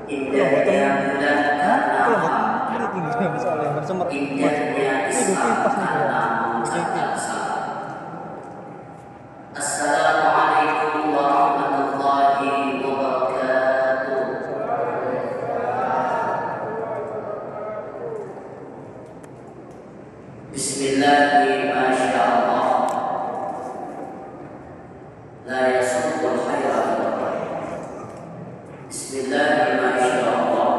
Indahnya bulan karena indahnya Islam karena mengucapkan salam. Assalamualaikum warahmatullahi wabarakatuh. Bismillahirrahmanirrahim. Masyaallah. La yasukul khairan. Bismillahirrahmanirrahim. Masyaallah.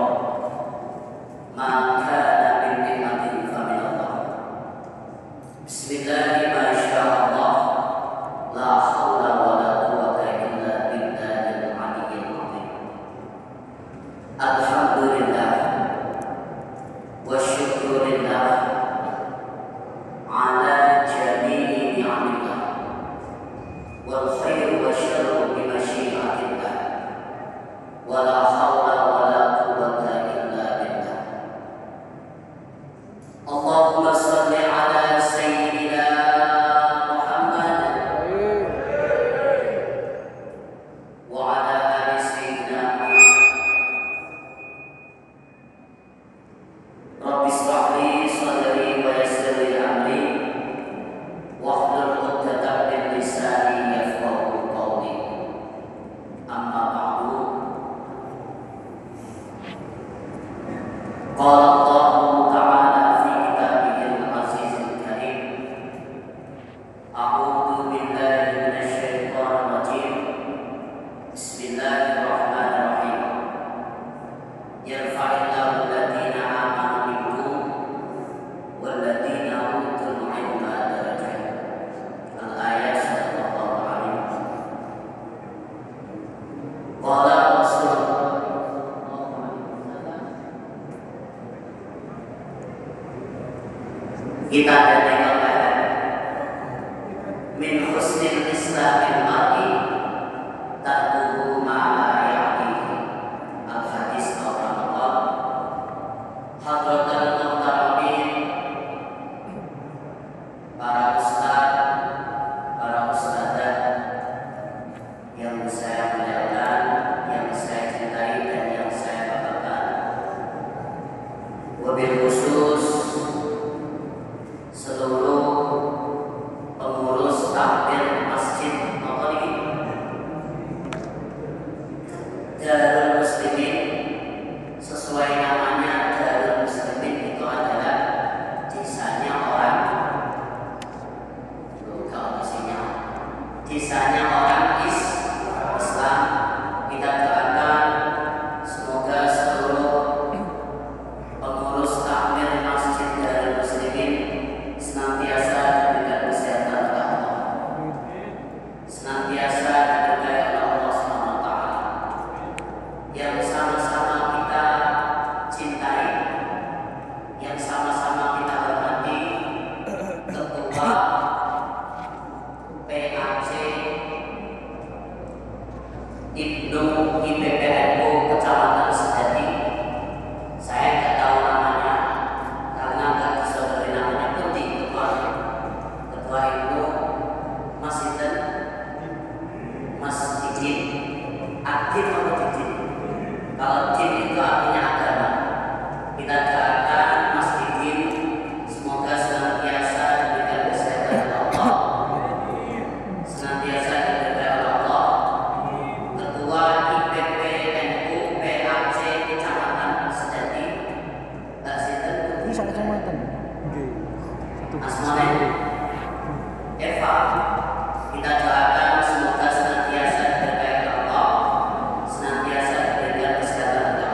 Ma kana min ni'matin fa min Allah. Bismillahirrahmanirrahim. Masyaallah. La haula wala quwwata illa billahil aliyyil azim. Alhamdulillah wa syukurillah ala jami'i ni'amillah wal khairu wa syarru bi masyiatillah wa la haula wa la quwwata illa billah. Allahumma shalli ala sayyidina Muhammad wa ala ali sayyidina Muhammad. Rabbi shrah li sadri wa yassir li amri wahlul 'uqdatam min lisani yafqahu qawli. Amma ba'du. Qala Allahu ta'ala fi kitabihil azizil karim. A'udzu billahi minasy syaithanir rajim. Bismillahirrahmanirrahim. Yarfa'illahu alladziina aamanu minkum walladziina utul 'ilma darajat. Al-ayat sallallahu alaihi wasallam. Qala Rasulullah sallallahu alaihi wasallam. Kita ada dikatakan min husnil islamil mar'i ta'tuhu ma la ya'tihi. Al-hadis al-Ramadan. Hadratul muhtaramin, para ustaz, para ustadzah yang saya muliakan, yang saya cintai dan yang saya banggakan. Wabil khusus seluruh pengurus takmir Masjid Nabawi Darul Muslimin. Sesuai namanya, Darul Muslimin itu adalah desanya orang, kalau desanya orang Islam. Kita doakan semoga seluruh pengurus takmir Masjid Darul Muslimin senantiasa diberikan kesehatan oleh Allah, senantiasa diberkahi oleh Allah Subhanahu wa taala. Yang sama-sama kita cintai, yang sama-sama kita hormati Ketua PAC Ibnu IPPNU Kecamatan Sedati. Saya nggak tahu namanya karena nggak disodori namanya pun di ketua itu Mas Idin, Mas Idin, Adin atau Didin. Kalau Din itu artinya agama. Kita doakan Mas Idin semoga senantiasa diberikan kesehatan oleh Allah, senantiasa diberikan oleh Allah. Ketua IPPNU PAC Kecamatan Sedati, Mbak Sinten. Ini sak kecamatan. Nggih. Asmane Eva. Kita doakan semoga senantiasa diberkahi oleh Allah, senantiasa diberikan kesehatan oleh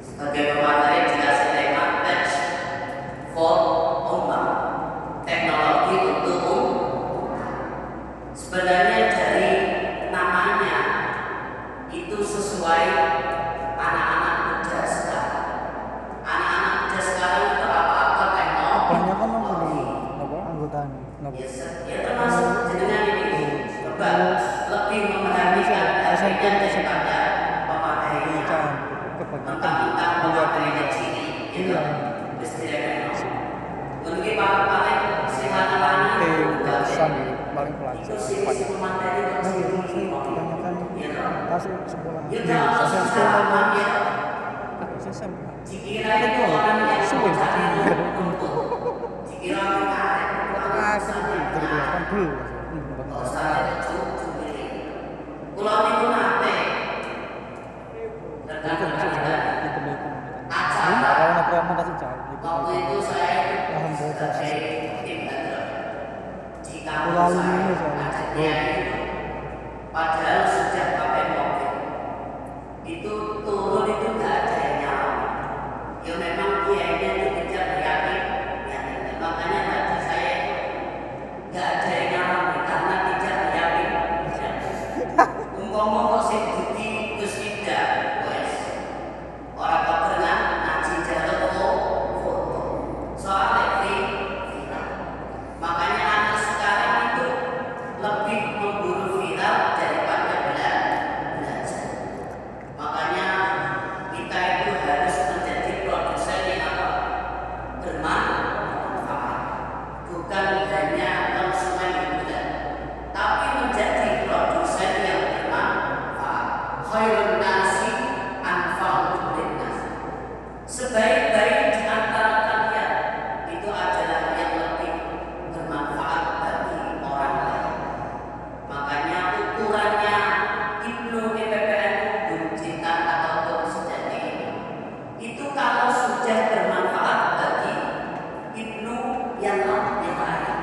Sebagai pemateri dikasih tema Tech for Ummah, teknologi untuk ummah. Sebenarnya dari namanya itu sesuai anak-anak muda sekarang. Anak-anak muda sekarang itu apa-apa teknologi. Banyak kan apa nih? Apa anggotanya? Kenapa? Ya termasuk jenengan ini coba lebih memperhatikan SMP daripada pemakainya. Mentang-mentang pemakainya ciri, gitu. Istilahnya. Mungkin paling sehari-hari paling pelajar. itu sisi pemateri itu Masih kebanyakan hasil sekolah. ya kalau secara dia SMP. dikira itu orang yang Suwe. mencari rumput, dikira menarik Berkelihatan dulu. pulau itu nate waktu itu saya sebagai tim di kampus saya padahal sejak pakai mobil itu turun itu nggak ada yang nyawa ya memang kiainya itu tidak yakin ya, makanya tadi saya nggak ada yang nyawa karena tidak yakin ngomong kok sih bukti terus tidak wes orang keberengan ngaji jalur foto soal viral makanya anak sekarang itu lebih memburu viral daripada belajar makanya kita itu harus menjadi produsen yang apa bermanfaat bukan hanya konsumen hiburan tapi menjadi produsen yang bermanfaat khairun nasi anfa'uhum linnas sebaik-baik di antara kalian itu adalah yang lebih bermanfaat bagi orang lain makanya ukurannya Ibnu EPPN Buncitan ataupun sejati itu kalau sudah bermanfaat bagi Ibnu yang lain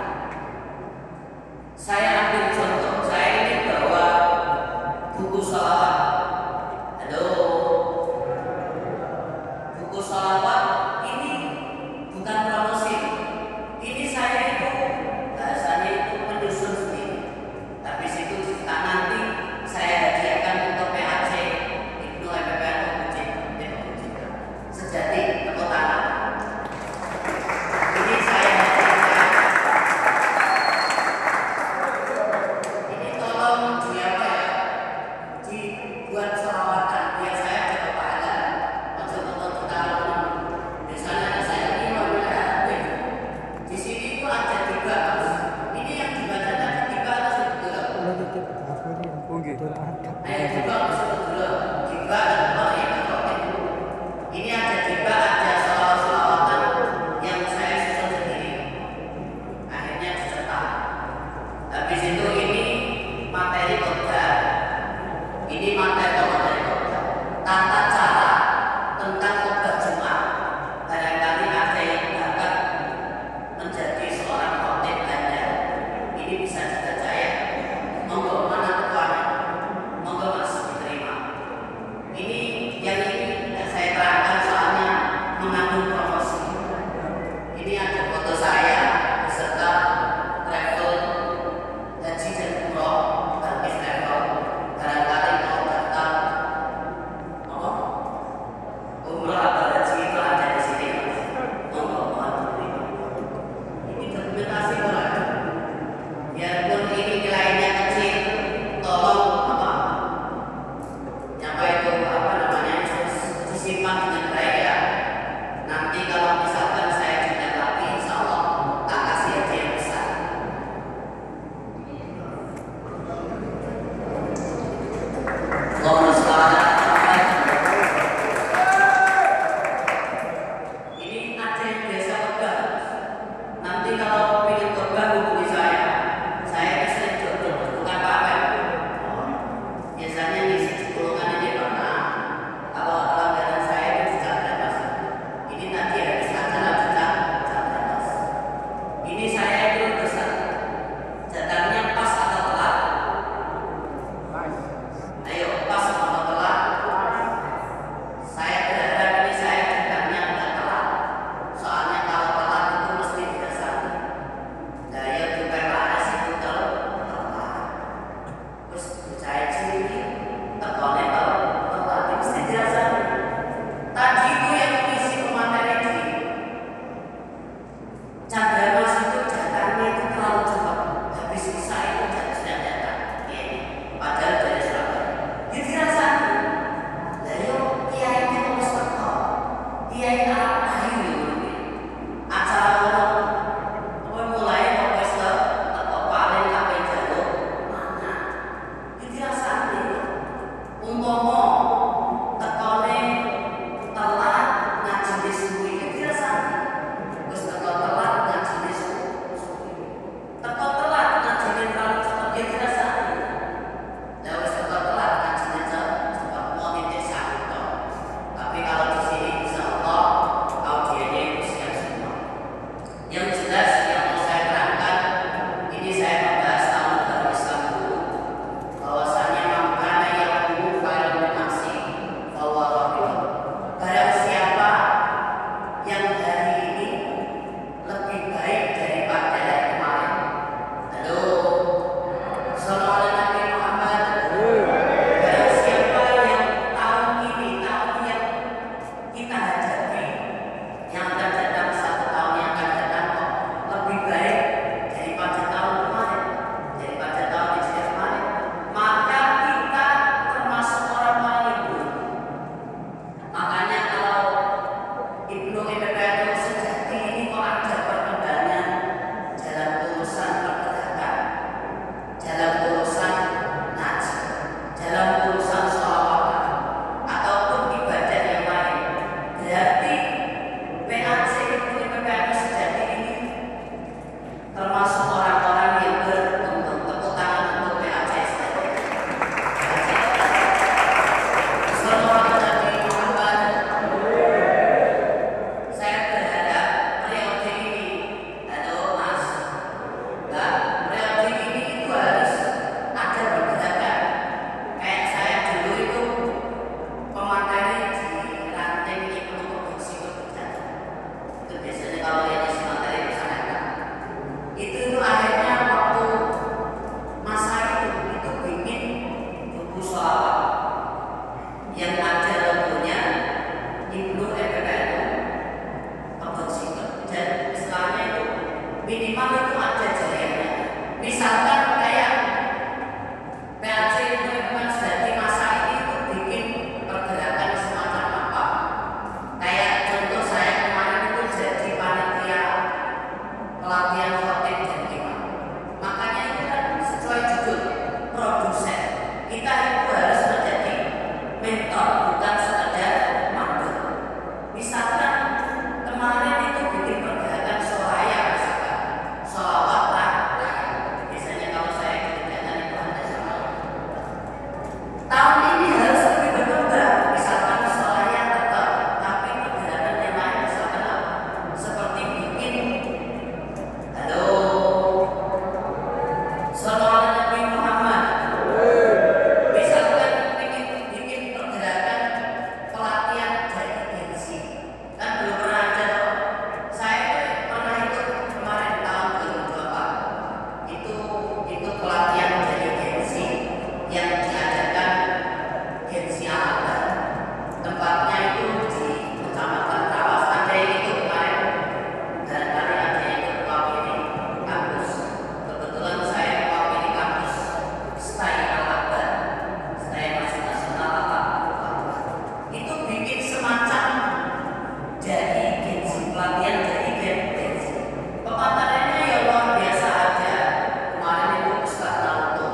saya ambil contoh saya ini bawa buku sholawat halo buku sholawat ini bukan promosi ini saya itu bahasanya itu menyusun sendiri tapi situ jika nanti saya hadiahkan untuk PAC Ibnu EPPN Buncitan sejati tepuk tangan ini saya hadiahkan ini tolong di apa ya dibuat selawatan biar saya dapat pahala untuk ditaruh Misalkan kemarin itu bikin pergerakan soraya, misalkan sholawat rakyat. Biasanya kalau saya kerjanya itu ada sholawat. Tahun ini harus lebih berkembang, misalkan soraya tetap, tapi pergerakan yang lain misalkan apa? Seperti bikin halo sholawat Nabi Muhammad. Misalkan bikin pergerakan pelatihan dari gengsi, kan belum pernah ada toh. Saya pernah ikut kemarin tahun 2024 itu pelatihan dari gengsi yang diadakan gengsi Al-Akbar. Tempatnya itu di Kecamatan Tawas. Ada yang ikut kemarin, barangkali ada yang ikut mewakili kampus. Kebetulan saya mewakili kampus STAI Al-Akbar, STAI Masjid Nasional Al-Akbar. Itu bikin semacam dari gengsi, pelatihan dari gengsi. Pemaparannya ya luar biasa ada. Kemarin itu Ustaz Naruto.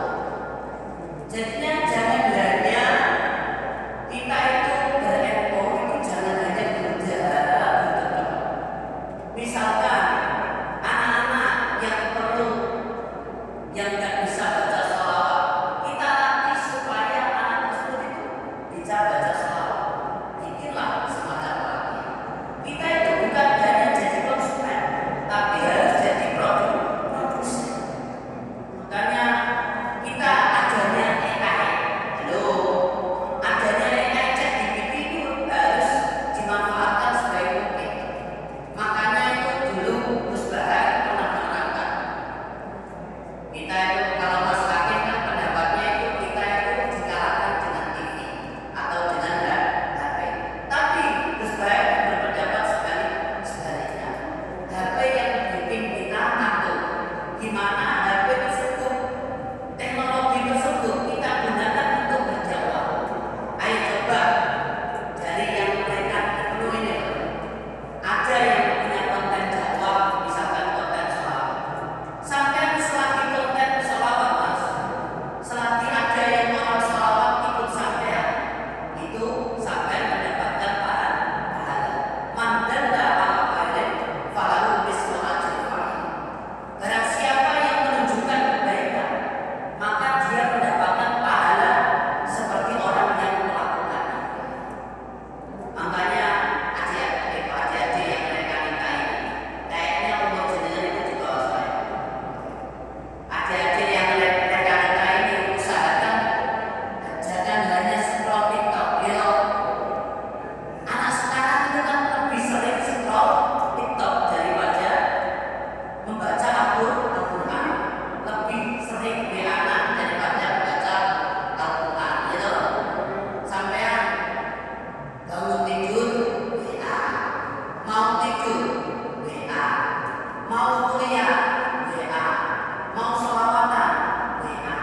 Jadinya jangan hanya kita itu berepo itu jangan hanya berbicara gitu. Misalkan anak-anak yang perlu, yang nggak bisa baca sholawat, kita latih supaya anak tersebut itu bisa baca sholawat. Bikinlah semacam pelatihan. Kita itu bukan hanya jadi konsumen, tapi harus jadi produsen. Makanya kita adanya AI, adanya AI ChatGPT itu harus dimanfaatkan sebaik mungkin. Makanya itu dulu Gus Baha pernah menerangkan, kita itu kalau Mas Hakim kan pendapatnya itu kita itu dikalahkan dengan TV atau dengan HP. Tapi Gus Baha berpendapat sebaliknya. HP yang bikin kita takut. Gimana HP tersebut, teknologi tersebut kita gunakan untuk berdakwah. Ayo coba dari yang mereka penuh ini. Ada yang punya konten dakwah, misalkan konten sholawat. Sampai selagi konten sholawat mas, selagi ada yang orang sholawat ikut sampean, itu sampean mendapatkan pahala. Mandalla ala khairin falahu mislu ajri fa'il. Barang siapa yang menunjukkan kebaikan, maka dia mendapatkan pahala seperti orang yang melakukannya. Makanya adik-adik yang mereka nikah ini, kayaknya umur jenengan itu di bawah saya. Adik-adik yang mereka nikah ini usahakan jangan hanya scroll TikTok, ya. Anak sekarang itu kan lebih sering scroll TikTok daripada membaca Al-Quran, lebih sering WA-an daripada membaca Al-Quran, gitu. Sampean bangun tidur WA, mau tidur WA, mau kuliah WA, mau sholawatan WA,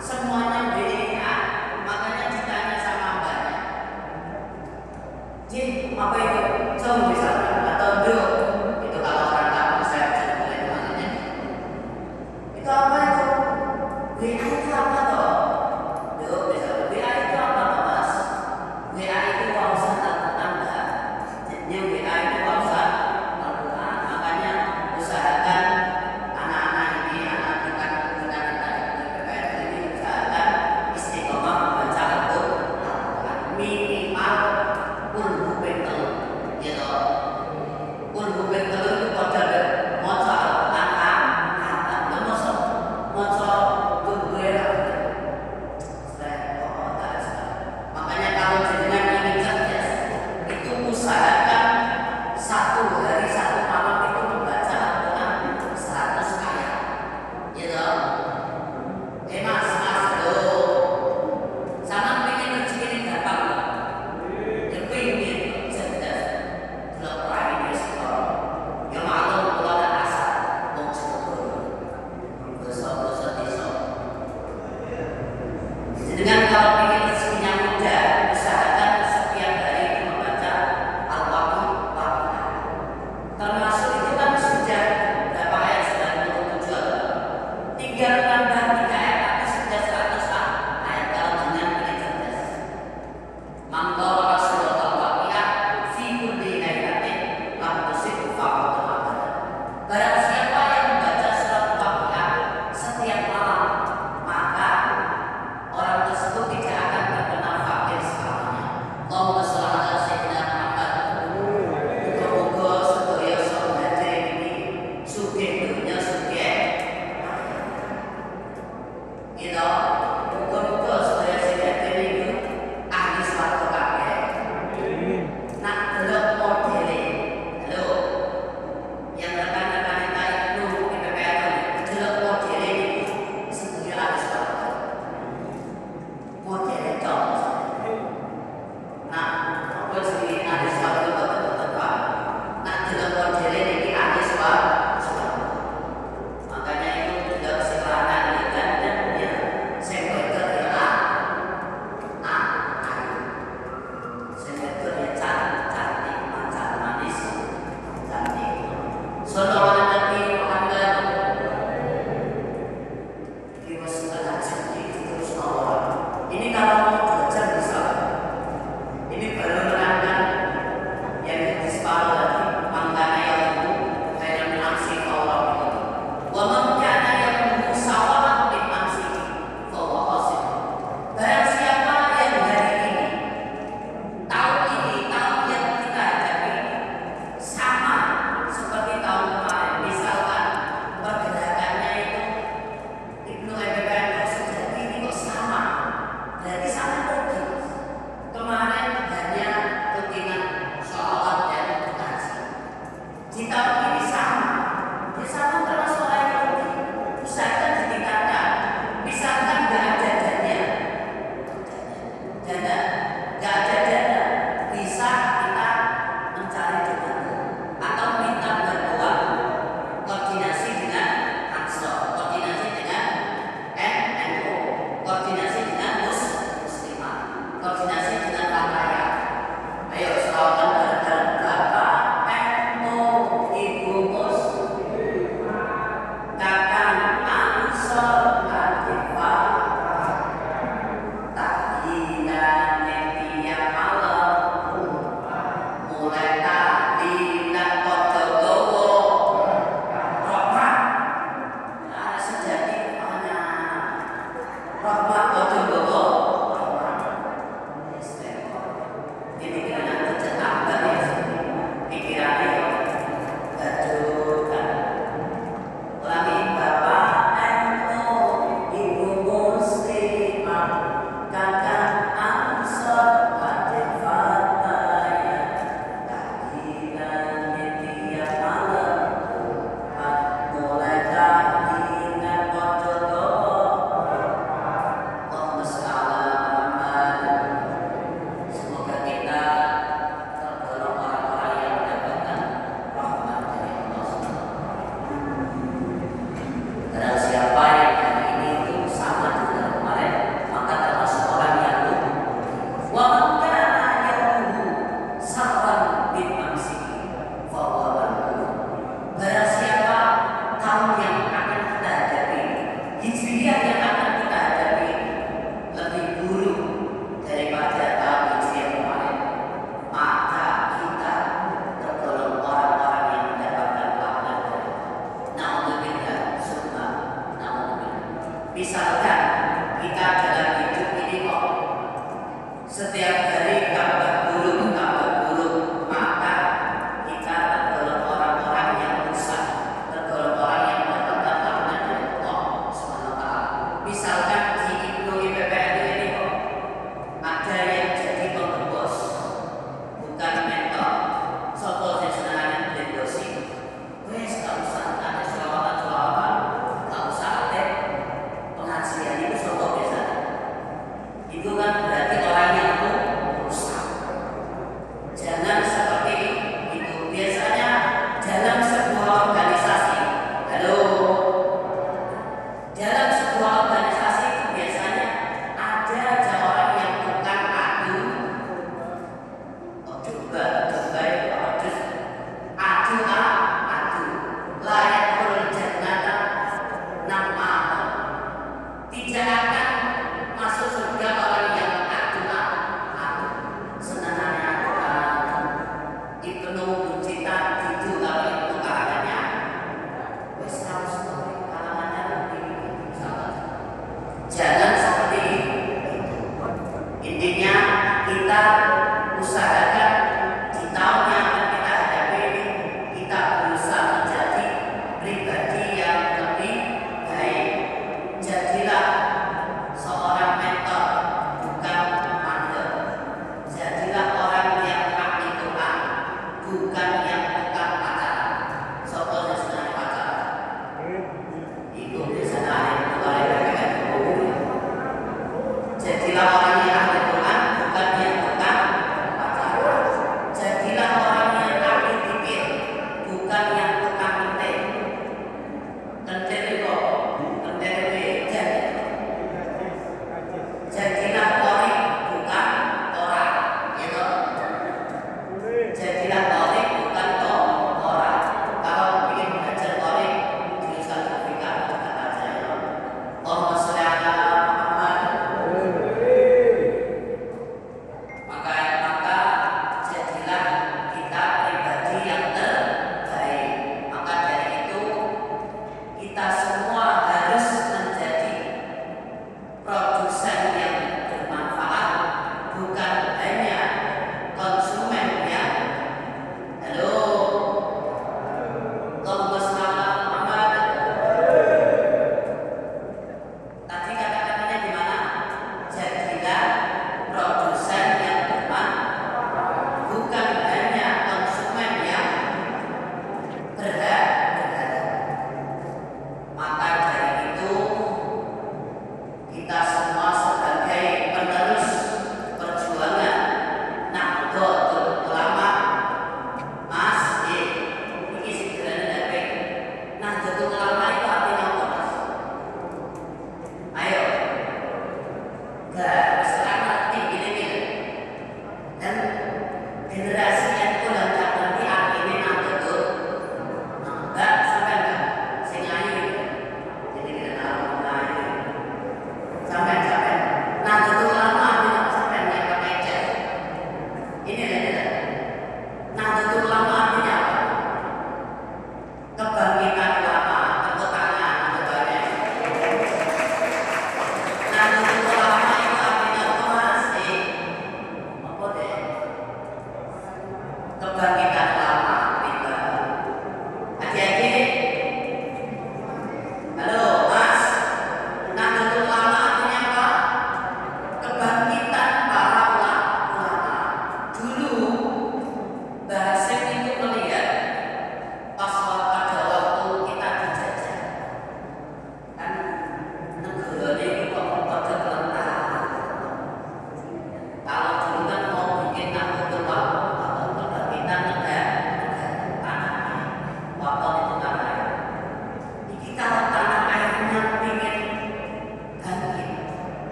semuanya WA. Makanya ditanya sama mbaknya, Jin, apa itu? Jauh misalkan atau duduk? Itu kalau orang kampung saya bisa boleh temannya. Itu apa itu? WA itu apa toh? Duduk misalkan, WA itu apa toh mas? WA itu wausan Al-Quran. Jadinya WA itu wausan Al-Quran. Makanya usahakan anak-anak ini, anak kita ini usahakan istiqomah membaca Al-Quran minimal pun buku gitu.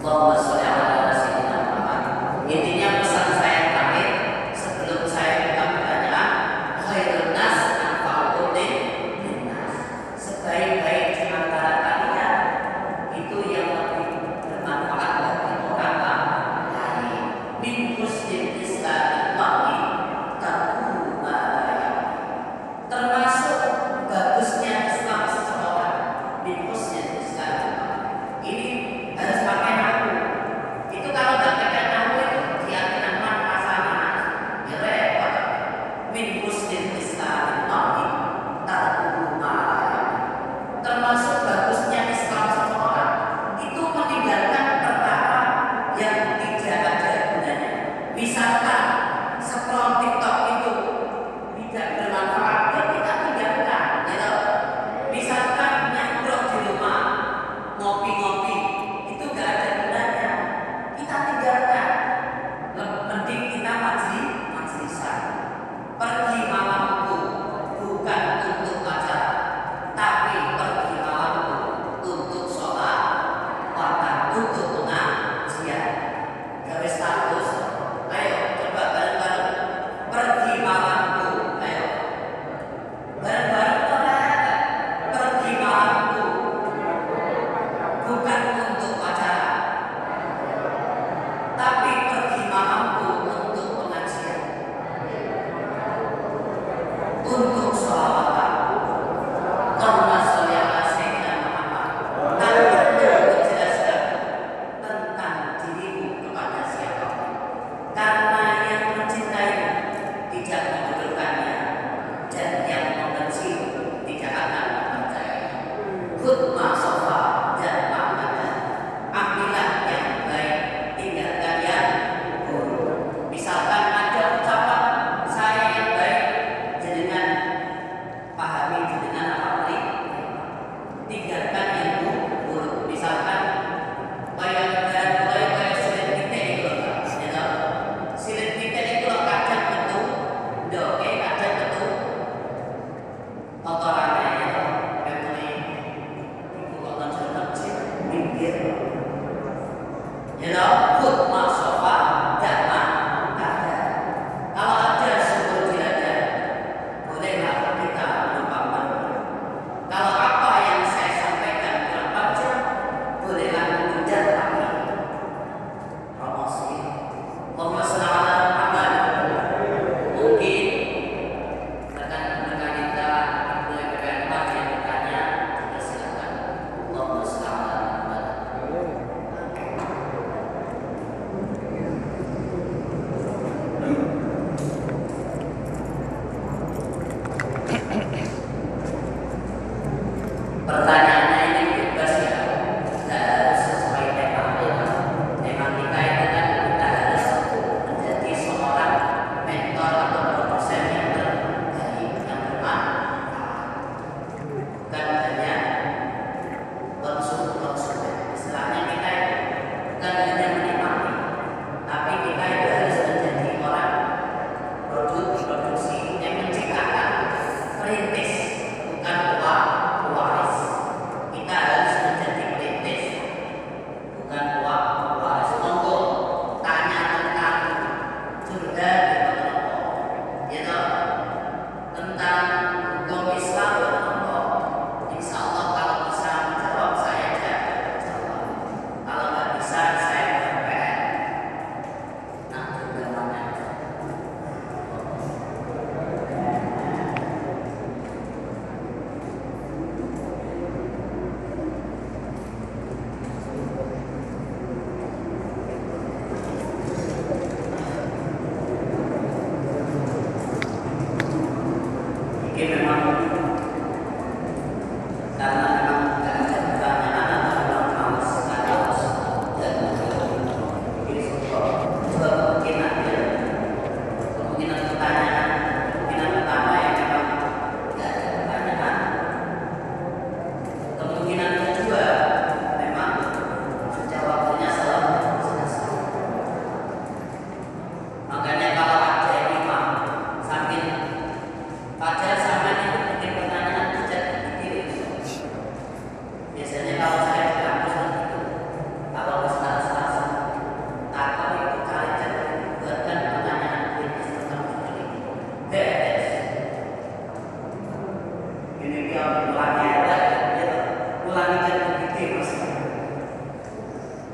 Allahumma sholli ala sayyidina Muhammad. Intinya pesan saya terakhir sebelum saya buka pertanyaan, khairun nas anfa'uhum linnas. Sebaik-baik di antara kalian itu yang lebih bermanfaat bagi orang lain. Min husnil islamil mar'i tarkuhu ma la ya'ni. Termasuk bagusnya Islam seseorang. Min husnil islamil mar'i. Ini harus pakai aku.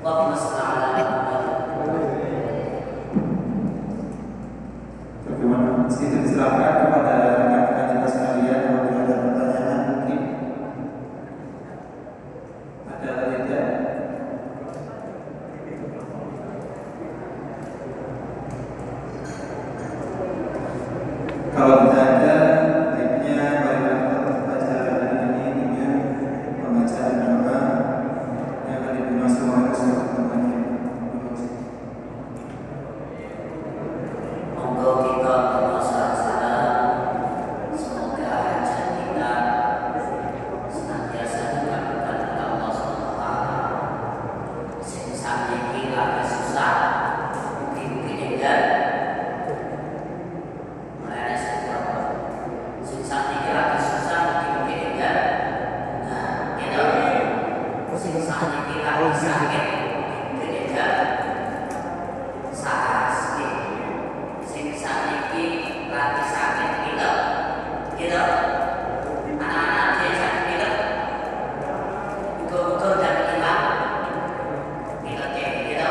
Allahumma shalli ala Muhammad. Bagaimana? Sedikit silakan kepada rekan-rekan kita sekalian apabila ada pertanyaan mungkin ada atau tidak. Kalau tidak ada, baiknya marilah kita membaca hari ini dengan pembacaan doa yang akan dipimpin oleh Rasulullah temannya. Monggo kita bersama-sama, semoga hajat kita senantiasa dikabulkan oleh Allah SWT. Sing sakniki lagi susah, mungkin enggak. Sing sakniki lagi susah, mungkin enggak. Nah, gitu. Sing sakniki lagi sakit, mungkin enggak. Sakit. Sing sakniki lagi sakit pilek, gitu. Anak-anak dia sakit pilek, ukur-ukur dan hilang pileknya, gitu.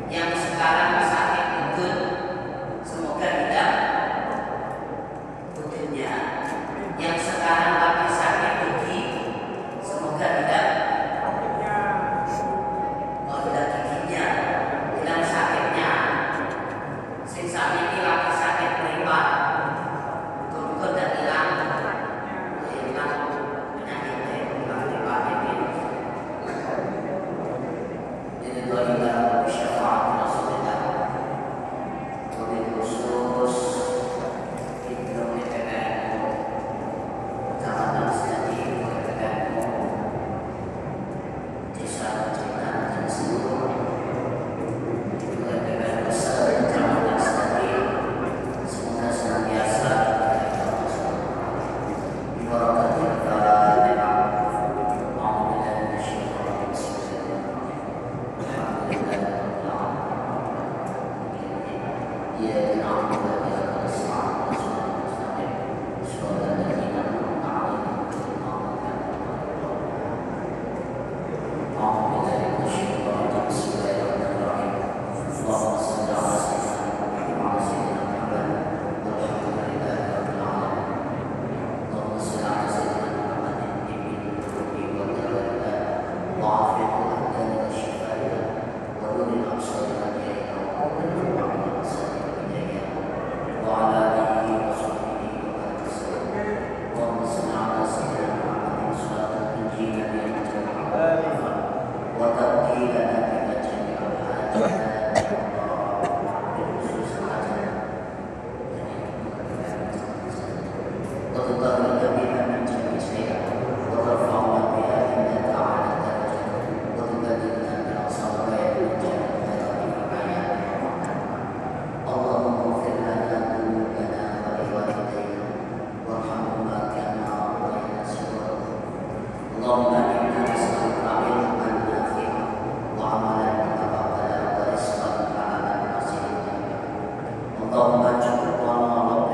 Yang sekarang sakit ukur, semoga hilang ukurnya. Yang sekarang lagi sakit gigi, semoga hilang. Oh, hilang giginya, hilang sakitnya. Sing sakniki lagi sakit mripat, ukur-ukur dan hilang penyakitnya, hilang mripatnya ini. Ini doa kita syafaat Rasulullah. Wabil khusus Ibnu PPKNU, Kecamatan Sejati PPKNU, Desa Cinan dan seluruh PPKNU Kecamatan Sejati, semoga senantiasa diberkati Fatihah. Alhamdulillah syukur ya na'budu wa iyyaka nasta'in shiratal ladzina an'amta 'alaihim ghairil maghdubi 'alaihim waladdallin. Bismillahirrahmanirrahim. Allahumma shalli 'ala sayyidina Muhammad walhamdulillahi rabbil 'alamin. Allahumma shalli 'ala sayyidina Muhammadin nabiyil ummi wal jalalilah wa 'afiyatil abdani wa shifaiha wa nuril absari wal yaqin وعلى آله وصحبه وسلم. اللهم صل على سيدنا محمد صلاة تنجينا بها من جميع الأمراض وتقضي لنا بها جميع الحاجات بالخصوص الحاجات وتطهرنا بها من جميع السيئات وترفعنا بها عندك أعلى الدرجات وتبدلنا بها صالحات من جميع الحياة. اللهم اغفر لنا ذنوبنا ولوالدينا وارحمهما كما ربيانا صغارا. اللهم انا نسالك علما نافعا وعملا متقبلا ورزقا حلالا واسعا. اللهم اجعل ربنا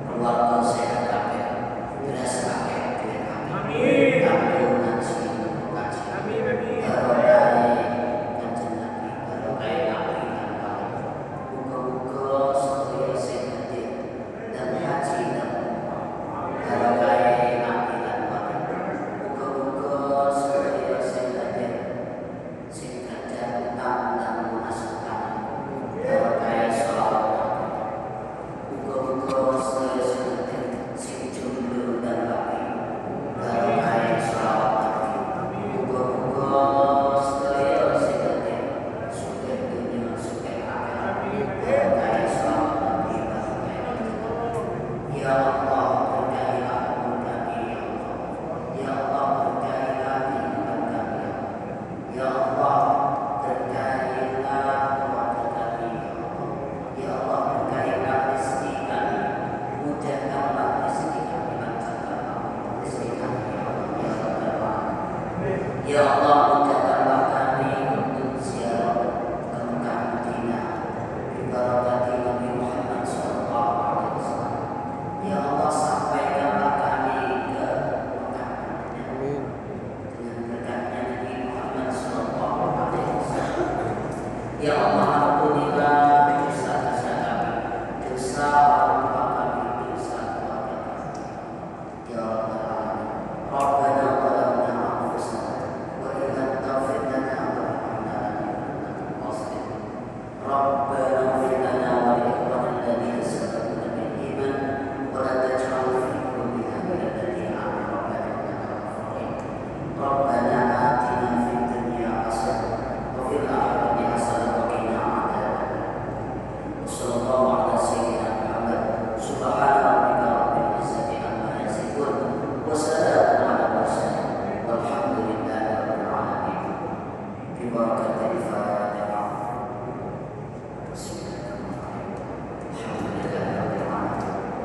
keluarga sehat kabeh, beras kabeh, duit kabeh. Ampunan sing kaji. Barokai kanjeng Nabi, barokai Nabi dan Bapak. Muga-muga sedaya sing hadir dan haji dan umrah. Barokai Nabi dan Bapak. Muga-muga sedaya sing hadir sing gadah utang dan lunaskan. Barokai sholawat Nabi. Muga-muga sedaya sing hadir sing jomblo dan rapi. Barokai sholawat Nabi. Muga-muga sedaya sing hadir sugih dunya sugih akhirat. Barokai sholawat Nabi. Ya Allah, berkahilah umur kami, ya Allah. Ya Allah, berkahilah kehidupan kami, ya Allah. Ya Allah, berkahilah keluarga kami, ya Allah. Ya Allah, berkahilah rezeki kami. Mudahkanlah rezeki kami, lancarkanlah rezeki kami, ya Allah. Ya Rabbal Alamin. Ya Allah, mudahkanlah kami untuk ziarah ke Mekah Madinah bibarakati Nabi Muhammad sallallahu alaihi wasallam. Ya Allah, sampaikanlah kami ke Mekah Madinah dengan berkatnya Nabi Muhammad Ya Allah, ampunilah dosa-dosa kami, dosa orang tua kami, dosa keluarga kami. Ya Rabbal Alamin, Rabbana zalamna anfusana wa in lam taghfir lana wa tarhamna lanakunanna minal khasirin. Rabbana ighfir lana wa li ikhwanina alladhina sabaquna bil iman wa la taj'al fi qulubina ghillan lil amanu rabbana innaka ra'ufur rahim. Rabbana atina fid dunya hasanah wa fil akhirati hasanah wa qina adzabannar. Wassallallahu ala sayyidina Muhammad subhana rabbika rabbil izzati amma yasifun wa salamun ala mursalin walhamdulillahi rabbil alamin. Bi barakatil Fatihah. Bismillahirrahmanirrahim. Alhamdulillahi rabbil alamin.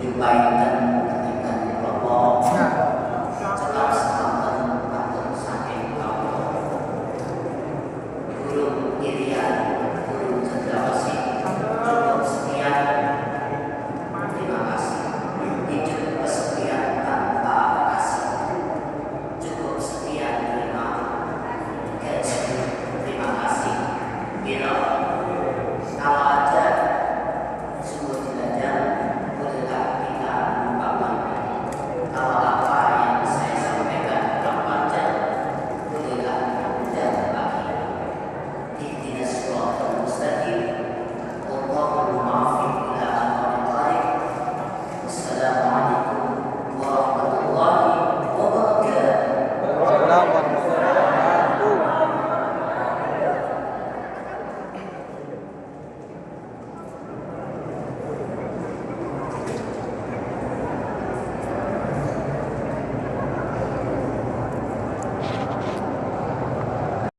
Dipainkan